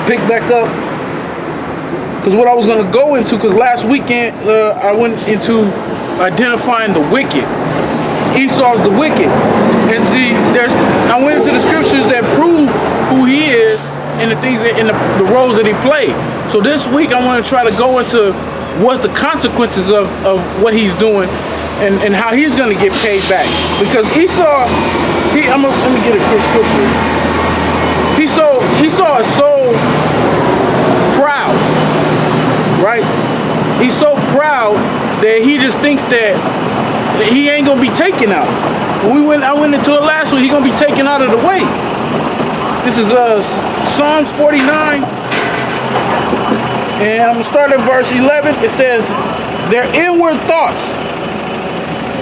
pick back up, because what I was going to go into, because last weekend I went into identifying the wicked. Esau's the wicked. And see, I went into the scriptures that prove who he is and the things that, and the roles that he played. So this week I want to try to go into what the consequences of what he's doing and how he's going to get paid back. Because Esau, let me get a quick scripture. Esau is so proud, right? He's so proud that he just thinks that he ain't gonna be taken out. I went into it last week. He's gonna be taken out of the way. This is Psalms 49, and I'm gonna start at verse 11. It says, "Their inward thoughts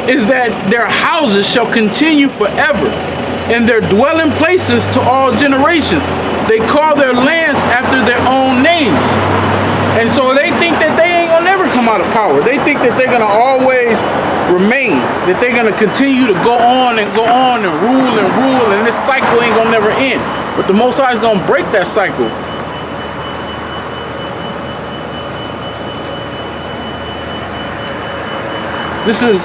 is that their houses shall continue forever, and their dwelling places to all generations. They call their lands after their own names." And so they think that they ain't gonna never come out of power. They think that they're gonna always remain, that they're gonna continue to go on and rule, and this cycle ain't gonna never end. But the Most High is gonna break that cycle. This is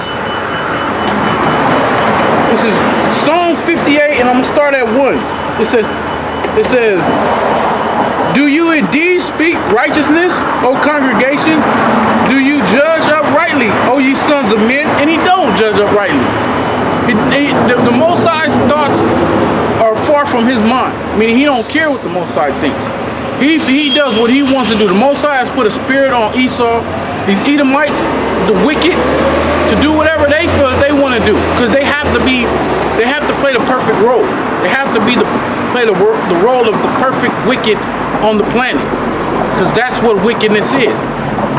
Psalms 58, and I'm gonna start at 1. It says, "Do you indeed speak righteousness, O congregation? Do you judge uprightly, O ye sons of men?" And he don't judge uprightly. The Most High's thoughts are far from his mind. Meaning he don't care what the Most High thinks. He does what he wants to do. The Most High has put a spirit on Esau, these Edomites, the wicked, to do whatever they feel that they want to do. Because they have to play the perfect role. They have to play the role of the perfect wicked on the planet, because that's what wickedness is.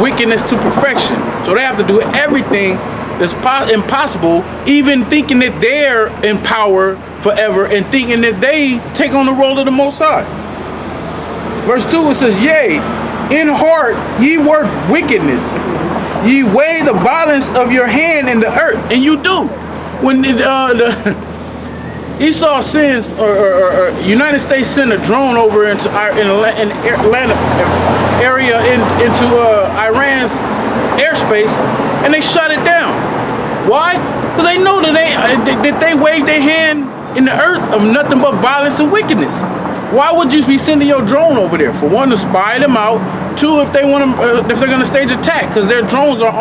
Wickedness to perfection. So they have to do everything that's impossible, even thinking that they're in power forever and thinking that they take on the role of the Most High. Verse 2, it says, "Yea, in heart ye work wickedness. Ye weigh the violence of your hand in the earth." And you do. When Esau sends, or United States send a drone over into Atlanta area into Iran's airspace, and they shut it down. Why? Because they know that they wave their hand in the earth of nothing but violence and wickedness. Why would you be sending your drone over there? For one, to spy them out. Two, if they're going to stage attack, because their drones are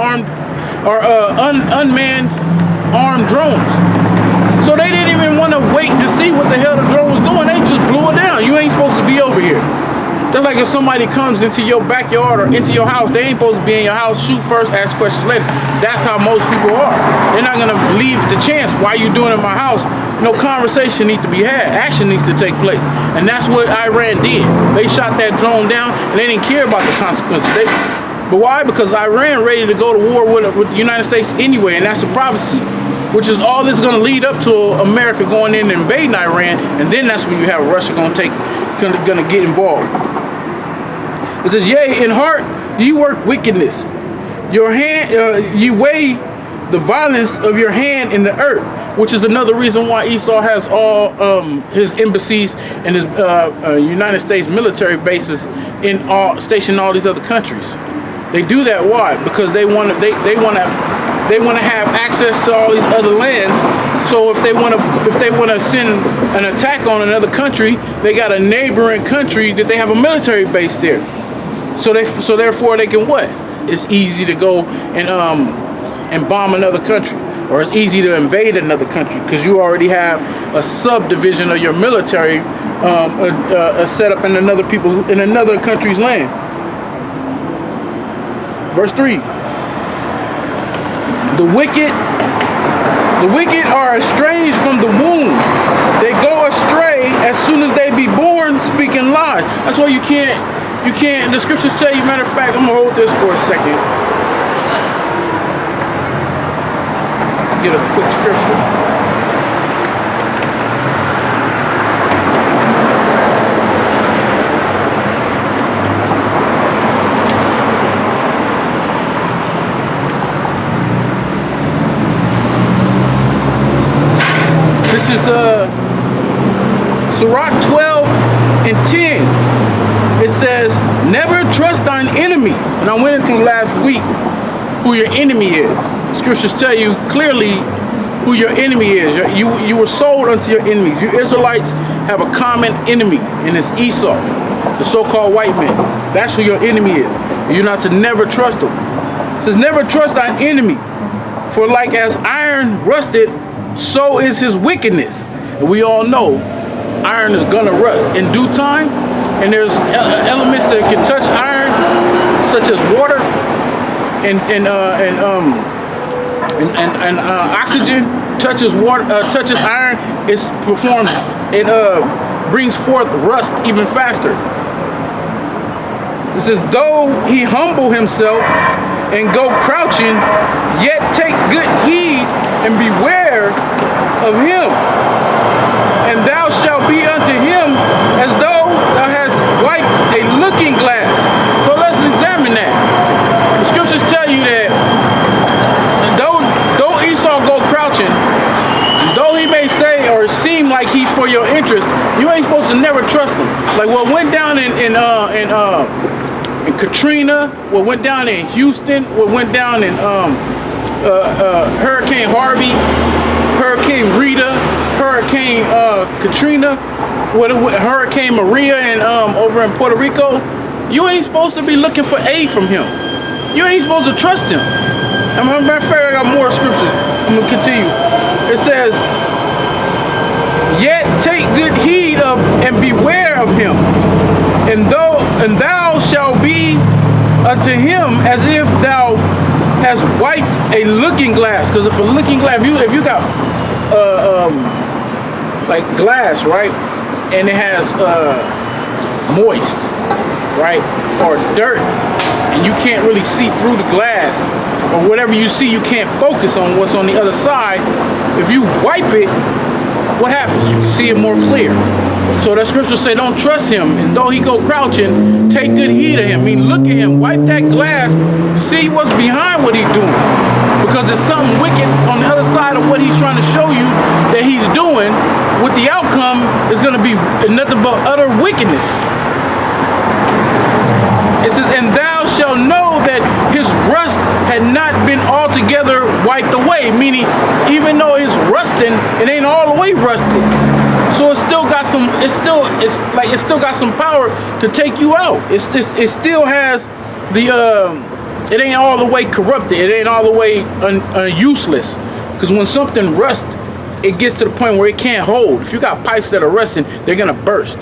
unmanned armed drones. So they didn't even want to wait to see what the hell the drone was doing. They just blew it down. You ain't supposed to be over here. That's like if somebody comes into your backyard or into your house, they ain't supposed to be in your house. Shoot first, ask questions later. That's how most people are. They're not going to leave the chance. Why are you doing it in my house? No conversation needs to be had. Action needs to take place. And that's what Iran did. They shot that drone down, and they didn't care about the consequences. But why? Because Iran ready to go to war with the United States anyway, and that's a prophecy. Which is all this is going to lead up to America going in and invading Iran, and then that's when you have Russia going to get involved. It says, "Yea, in heart ye work wickedness. Your hand, ye weigh the violence of your hand in the earth," which is another reason why Esau has all his embassies and his United States military bases stationed in all these other countries. They do that. Why? Because they want to have access to all these other lands. So if they want to send an attack on another country, they got a neighboring country that they have a military base there. So therefore they can what? It's easy to go and bomb another country, or it's easy to invade another country because you already have a subdivision of your military set up in another country's land. Verse 3. The wicked are estranged from the womb. They go astray as soon as they be born, speaking lies. That's why you can't, the scriptures tell you, matter of fact, I'm gonna hold this for a second. Get a quick scripture. This is Sirach 12 and 10. it says, never trust thine enemy. And I went into last week who your enemy is. Scriptures tell you clearly who your enemy is. You were sold unto your enemies. You Israelites have a common enemy, and it's Esau, the so-called white man. That's who your enemy is. You're not to never trust him. It says, never trust thine enemy, for like as iron rusted, so is his wickedness. And we all know iron is gonna rust in due time, and there's elements that can touch iron, such as water and oxygen. Touches water, touches iron. It brings forth rust even faster. It says, though he humble himself and go crouching, yet take good heed and beware of him, and thou shalt be unto him as though thou hast wiped a looking glass. So let's examine that. The scriptures tell you that though Esau go crouching, though he may say or seem like he's for your interest, you ain't supposed to never trust him. Like what went down in Katrina, what went down in Houston, what went down in Hurricane Harvey, Hurricane Rita, Hurricane Katrina, Hurricane Maria, and over in Puerto Rico. You ain't supposed to be looking for aid from him. You ain't supposed to trust him. Matter of fact, I got more scriptures. I'm gonna continue. It says, yet take good heed of and beware of him, and thou shalt be unto him as if thou hast wiped a looking glass. Because if a looking glass, if you got like glass, right, and it has moist, right, or dirt, and you can't really see through the glass, or whatever you see, you can't focus on what's on the other side. If you wipe it, what happens? You can see it more clear. So that scripture say, don't trust him, and though he go crouching, take good heed of him. I mean, look at him, wipe that glass, see what's behind what he's doing, because there's something wicked on the other side of what he's trying to show you that he's doing. With the outcome is going to be nothing but utter wickedness. It says, and thou shalt know that his rust had not been altogether wiped away. Meaning, even though it's rusting, it ain't all the way rusted. So it still got some. It still got some power to take you out. It still has the. It ain't all the way corrupted. It ain't all the way useless. Because when something rusts, it gets to the point where it can't hold. If you got pipes that are rusting, they're gonna burst.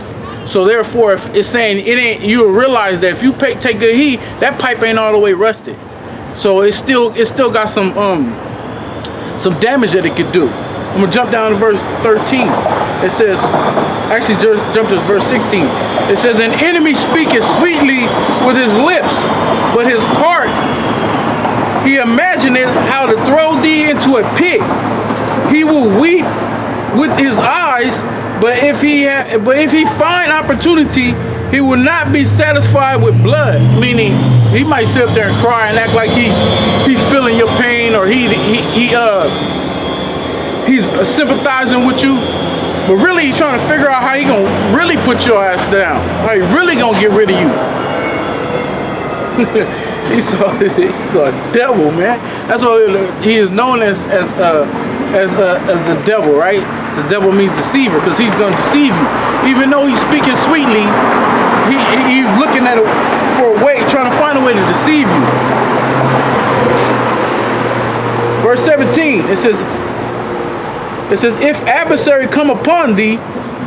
So therefore, if it's saying it ain't, you'll realize that if you take good heed, that pipe ain't all the way rusted. So it still got some some damage that it could do. I'm gonna jump down to verse 13. It says, actually just jump to verse 16. It says, an enemy speaketh sweetly with his lips, but his heart he imagineth how to throw thee into a pit. He will weep with his eyes, but if he find opportunity, he will not be satisfied with blood. Meaning, he might sit up there and cry and act like he feeling your pain, or he's sympathizing with you, but really he's trying to figure out how he gonna really put your ass down, how he really gonna get rid of you. He's a devil, man. That's what he is known as the devil, right? The devil means deceiver, because he's going to deceive you. Even though he's speaking sweetly, he's looking at it for a way, trying to find a way to deceive you. Verse 17, it says, if adversary come upon thee,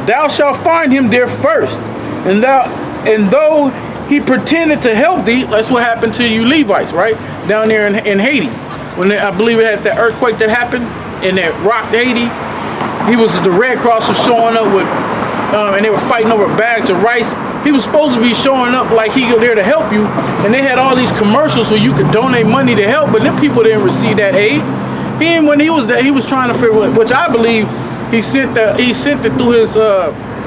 thou shalt find him there first, and though he pretended to help thee. That's what happened to you Levites, right? Down there in Haiti. When I believe it had that earthquake that happened and that rocked Haiti. The Red Cross was showing up with, and they were fighting over bags of rice. He was supposed to be showing up like he was there to help you. And they had all these commercials so you could donate money to help, but then people didn't receive that aid. When he was there, he was trying to figure out, which I believe he sent it through his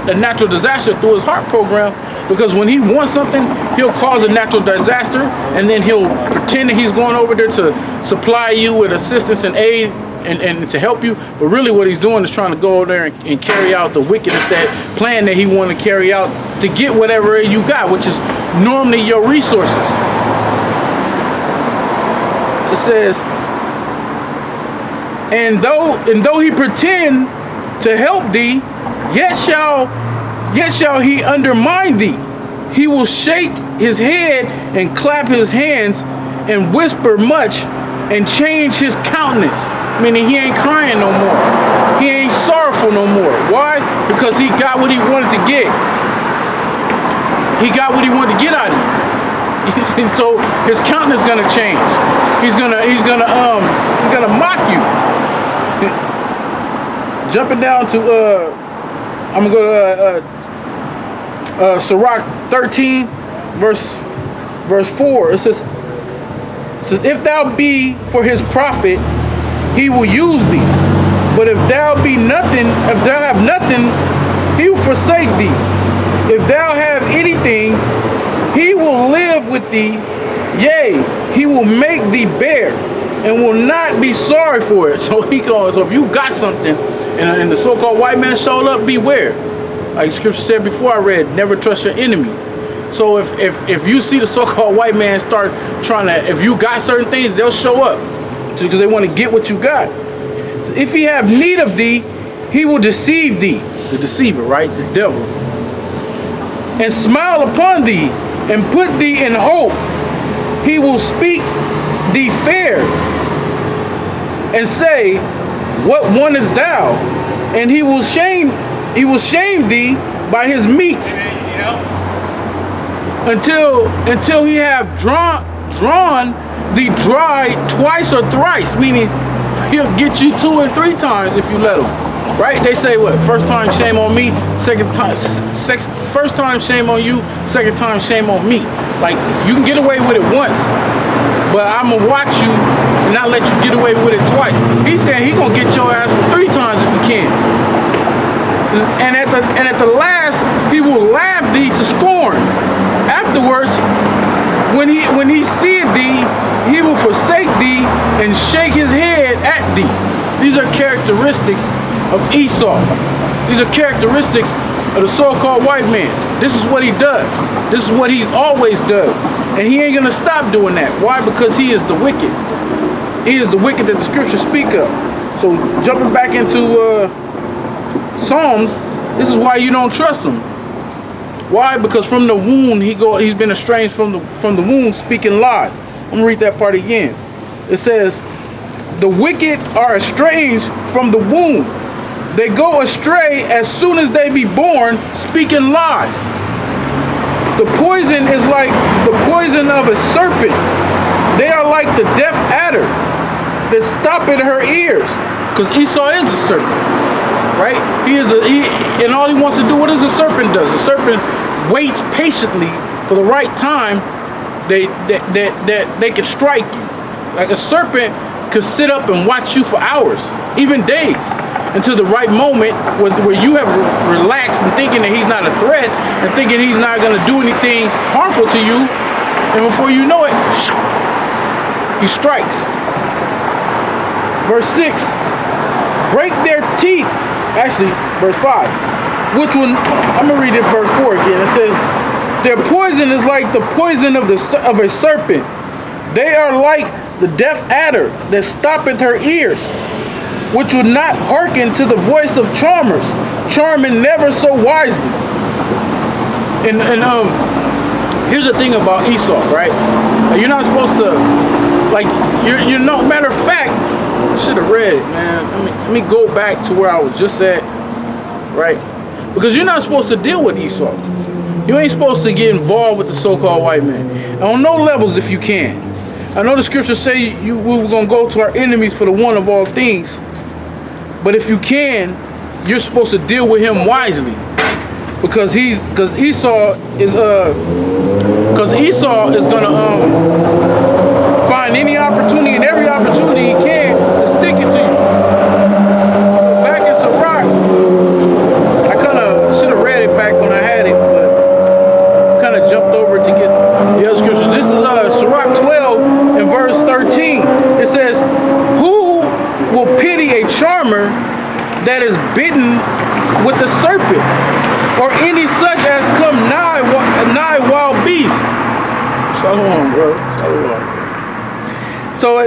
a natural disaster through his heart program, because when he wants something, he'll cause a natural disaster, and then he'll pretend that he's going over there to supply you with assistance and aid and to help you. But really what he's doing is trying to go there and carry out the wickedness, that plan that he want to carry out to get whatever you got, which is normally your resources. It says, and though he pretend to help thee, yet shall he undermine thee. He will shake his head and clap his hands and whisper much and change his countenance. Meaning he ain't crying no more. He ain't sorrowful no more. Why? Because he got what he wanted to get. He got what he wanted to get out of you. And so his countenance gonna change. He's gonna mock you. Jumping down to I'm gonna go to Sirach 13, verse 4. It says, if thou be for his profit, he will use thee. But if thou have nothing, he will forsake thee. If thou have anything, he will live with thee. Yea, he will make thee bear and will not be sorry for it. So so if you got something and the so-called white man showed up, beware. Like scripture said before I read, never trust your enemy. So if you see the so-called white man start trying to, if you got certain things, they'll show up just because they want to get what you got. So if he have need of thee, he will deceive thee, the deceiver, right? The devil, and smile upon thee and put thee in hope. He will speak thee fair and say, what one is thou? And he will shame thee by his meat until he have drawn thee dry twice or thrice, meaning he'll get you 2 and 3 times if you let him. Right? They say what? First time shame on me, first time shame on you, second time shame on me. Like you can get away with it once, but I'm gonna watch you and not let you get away with it twice. He's saying he gonna get your ass for 3 times if he can. And at the last, he will laugh thee to scorn. Afterwards, when he seeth thee, he will forsake thee and shake his head at thee. These are characteristics of Esau. These are characteristics of the so-called white man. This is what he does. This is what he's always done. And he ain't gonna stop doing that. Why? Because he is the wicked. He is the wicked that the scriptures speak of. So jumping back into Psalms, this is why you don't trust him. Why? Because from the womb he's been estranged from the womb, speaking lies. I'm gonna read that part again. It says, the wicked are estranged from the womb. They go astray as soon as they be born, speaking lies. The poison is like the poison of a serpent. They are like the deaf adder that stoppeth her ears. Because Esau is a serpent, right? And all he wants to do, what does a serpent do? The serpent waits patiently for the right time that they can strike you. Like a serpent could sit up and watch you for hours, even days, until the right moment where you have relaxed and thinking that he's not a threat and thinking he's not going to do anything harmful to you. And before you know it, he strikes. Verse 6, break their teeth. Actually, verse 5, I'm going to read it verse 4 again. It says, their poison is like the poison of a serpent. They are like the deaf adder that stoppeth her ears, which would not hearken to the voice of charmers, charming never so wisely. And here's the thing about Esau, right? You're not supposed to, like, you're no matter of fact, I should have read it, man. Let me go back to where I was just at, right? Because you're not supposed to deal with Esau. You ain't supposed to get involved with the so-called white man. And on no levels if you can. I know the scriptures say we were going to go to our enemies for the one of all things. But if you can, you're supposed to deal with him wisely. Because Esau is gonna find any opportunity and every opportunity he can to stick it to you. Back in Sirach, I kind of should have read it back when I had it, but kind of jumped over it to get the other scriptures. This is Sirach 12 and verse 13. It says, "Who will pity that is bitten with the serpent, or any such as come nigh wild beast. Shalom, bro. Shalom.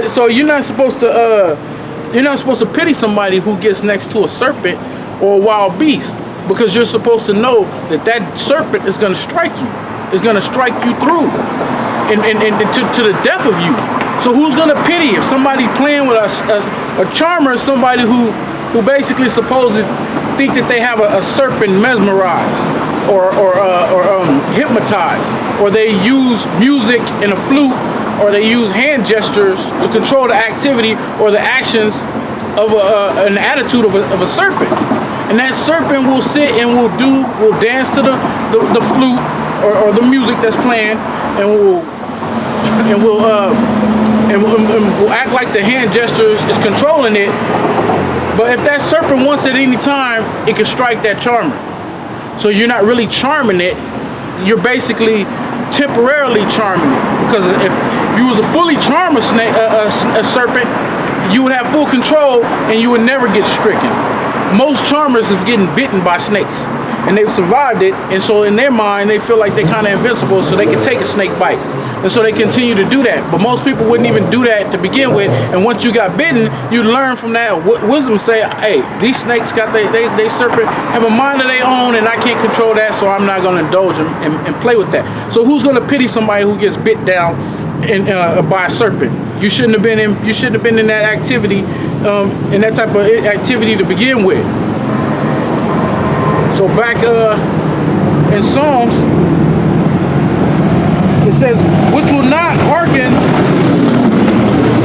So you're not supposed to pity somebody who gets next to a serpent or a wild beast, because you're supposed to know that serpent is going to strike you. It's going to strike you through and to the death of you. So who's going to pity if somebody playing with a charmer is somebody who basically supposed to think that they have a serpent mesmerized or hypnotized, or they use music and a flute, or they use hand gestures to control the activity or the actions of an attitude of a serpent. And that serpent will sit and will dance to the flute or the music that's playing, and will act like the hand gestures is controlling it. But if that serpent wants at any time, it can strike that charmer. So you're not really charming it. You're basically temporarily charming it, because if you was a fully charm a serpent, you would have full control and you would never get stricken. Most charmers is getting bitten by snakes, and they've survived it, and so in their mind they feel like they're kind of invincible, so they can take a snake bite, and so they continue to do that. But most people wouldn't even do that to begin with, and once you got bitten, you learn from that wisdom. Say, hey, these snakes got they serpent have a mind of their own, and I can't control that, so I'm not going to indulge and play with that. So who's going to pity somebody who gets bit down by a serpent? You shouldn't have been in that activity, in that type of activity to begin with. So back in Psalms, it says, which will not hearken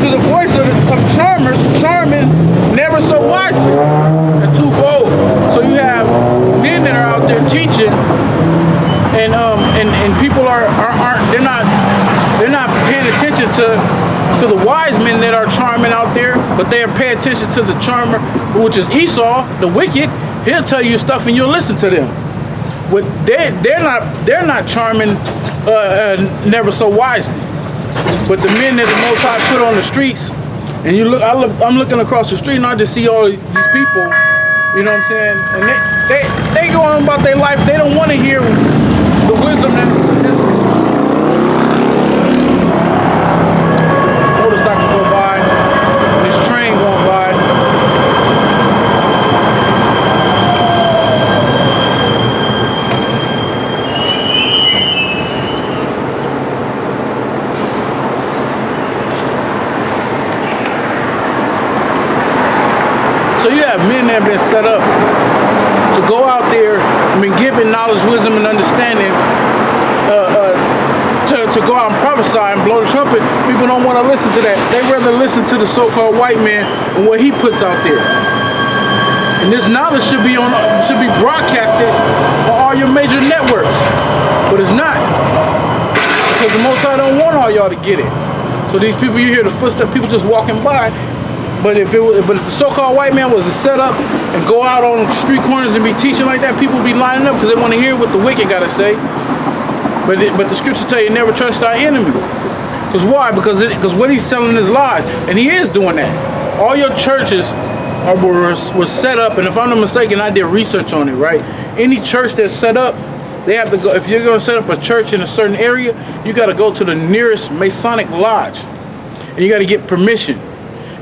to the voice of charmers, charming never so wisely. And twofold. So you have men that are out there teaching, and people they're not paying attention to the wise men that are charming out there, but they are paying attention to the charmer, which is Esau, the wicked. He'll tell you stuff and you'll listen to them. But they're not charming never so wisely. But the men that the Most High put on the streets, and I'm looking across the street and I just see all these people, you know what I'm saying? And they go on about their life. They don't want to hear the wisdom that motorcycle going by, and this train going by. So you have men that have been set up to go out there and been given knowledge, wisdom, and understanding to go out and prophesy and blow the trumpet. People don't want to listen to that. They rather listen to the so-called white man and what he puts out there. And this knowledge should be broadcasted on all your major networks, but it's not, because the Most High don't want all y'all to get it. So these people, you hear the footsteps, people just walking by. But if the so-called white man was to set up and go out on street corners and be teaching like that, people would be lining up because they want to hear what the wicked got to say. But the scriptures tell you never trust thy enemy. Because why? Because what he's telling is lies, and he is doing that. All your churches were set up, and if I'm not mistaken, I did research on it. Right? Any church that's set up, they have to go. If you're going to set up a church in a certain area, you got to go to the nearest Masonic lodge, and you got to get permission.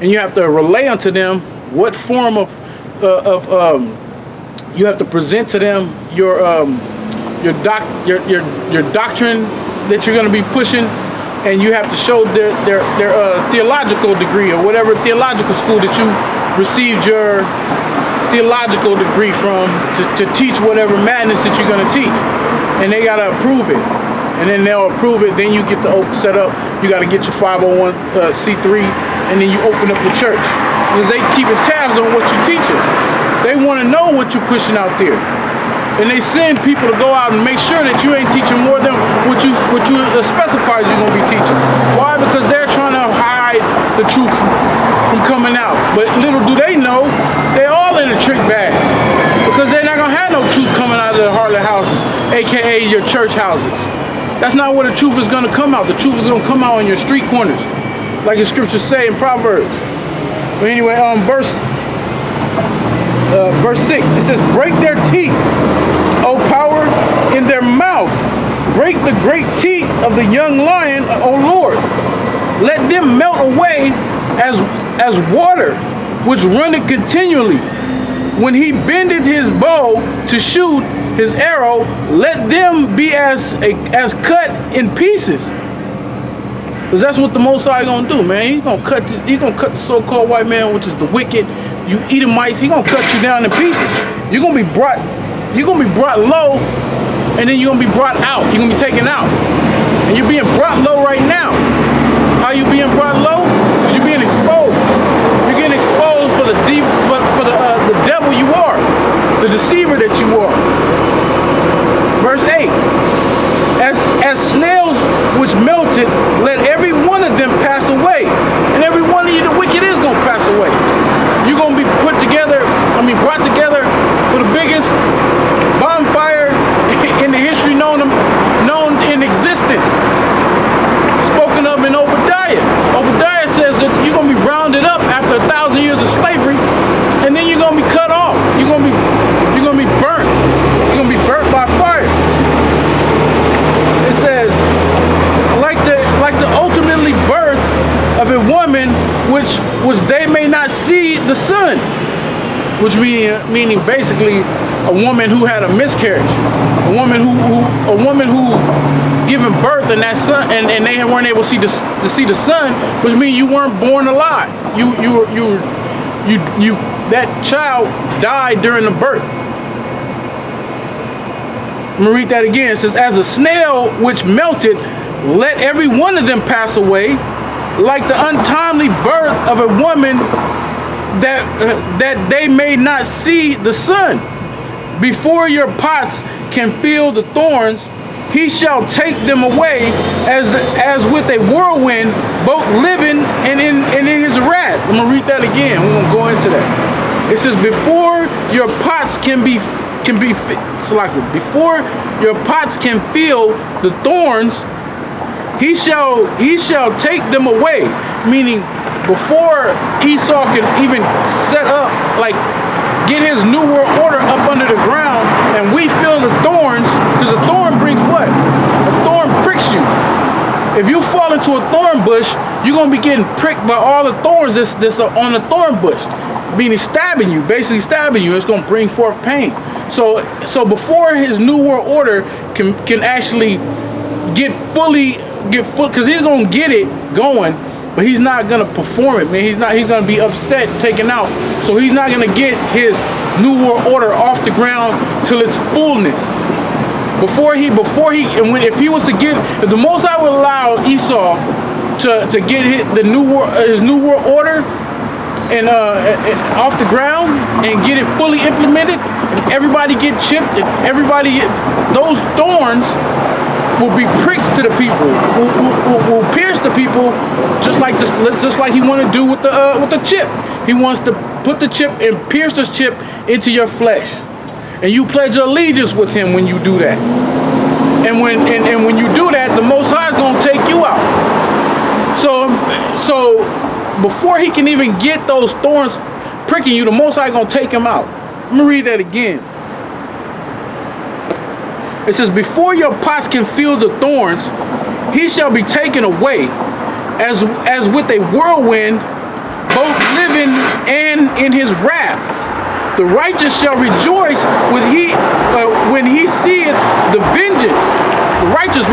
And you have to relay unto them what form of you have to present to them your doctrine that you're going to be pushing, and you have to show their theological degree, or whatever theological school that you received your theological degree from to teach whatever madness that you're going to teach, and they got to approve it. And then they'll approve it. Then you get the set up. You got to get your 501c3, and then you open up your church, because they keeping tabs on what you're teaching. They want to know what you're pushing out there, and they send people to go out and make sure that you ain't teaching more than what you specified you're gonna be teaching. Why? Because they're trying to hide the truth from coming out. But little do they know, they all in a trick bag, because they're not gonna have no truth coming out of the Harlot houses, aka your church houses. That's not where the truth is going to come out. The truth is going to come out on your street corners, like the scriptures say in Proverbs. But anyway, verse verse 6, it says, break their teeth, O power, in their mouth. Break the great teeth of the young lion, O Lord. Let them melt away as water, which runneth continually. When he bendeth his bow to shoot his arrow, let them be as cut in pieces. Because that's what the Most High gonna do, man. He's gonna cut the so-called white man, which is the wicked, you Edomites. He gonna cut you down in pieces. You're gonna be brought low, and then you're gonna be brought out. You're gonna be taken out, and you're being brought low right now. How you being brought low? Because you're being exposed. You're getting exposed for the devil you are, the deceiver that you are. Verse 8. As snails which melted, let every one of them pass away. And every one of you, the wicked, is going to pass away. You're going to be brought together for the biggest bonfire in the history known in existence. Spoken of in Obadiah. Obadiah says that you're going to be rounded up after 1,000 years of slavery, and then you're going to be cut off. You're going to be burnt. You're going to be burnt by fire. It says, like the ultimately birth of a woman which they may not see the sun, which meaning basically a woman who had a miscarriage, a woman who given birth and that son and they weren't able to see the sun, which means you weren't born alive. That child died during the birth. I'm gonna read that again. It says, as a snail which melted, let every one of them pass away, like the untimely birth of a woman that they may not see the sun. Before your pots can feel the thorns, he shall take them away as with a whirlwind, both living and in his wrath. I'm gonna read that again. We're gonna go into that. It says, before your pots before your pots can feel the thorns, he shall take them away. Meaning, before Esau can even set up, get his new world order up under the ground, and we feel the thorns, because a thorn brings what? A thorn pricks you. If you fall into a thorn bush, you're gonna be getting pricked by all the thorns that's on the thorn bush, meaning basically stabbing you. It's gonna bring forth pain. So before his new world order can actually get full, because he's gonna get it going, but he's not gonna perform it, man. He's gonna be upset, taken out. So he's not gonna get his new world order off the ground till its fullness. If the Most High would allow Esau to get his new world order and off the ground and get it fully implemented, and everybody get chipped, and those thorns will be pricks to the people, will pierce the people, just like he want to do with the chip. He wants to put the chip and pierce this chip into your flesh, and you pledge allegiance with him when you do that. And when you do that, the Most High is gonna take you out. So before he can even get those thorns pricking you, the Most High gonna take him out. Let me read that again. It says, before your pots can feel the thorns, he shall be taken away as with a whirlwind, both living and in his wrath. The righteous shall rejoice when he seeth the vengeance. The righteous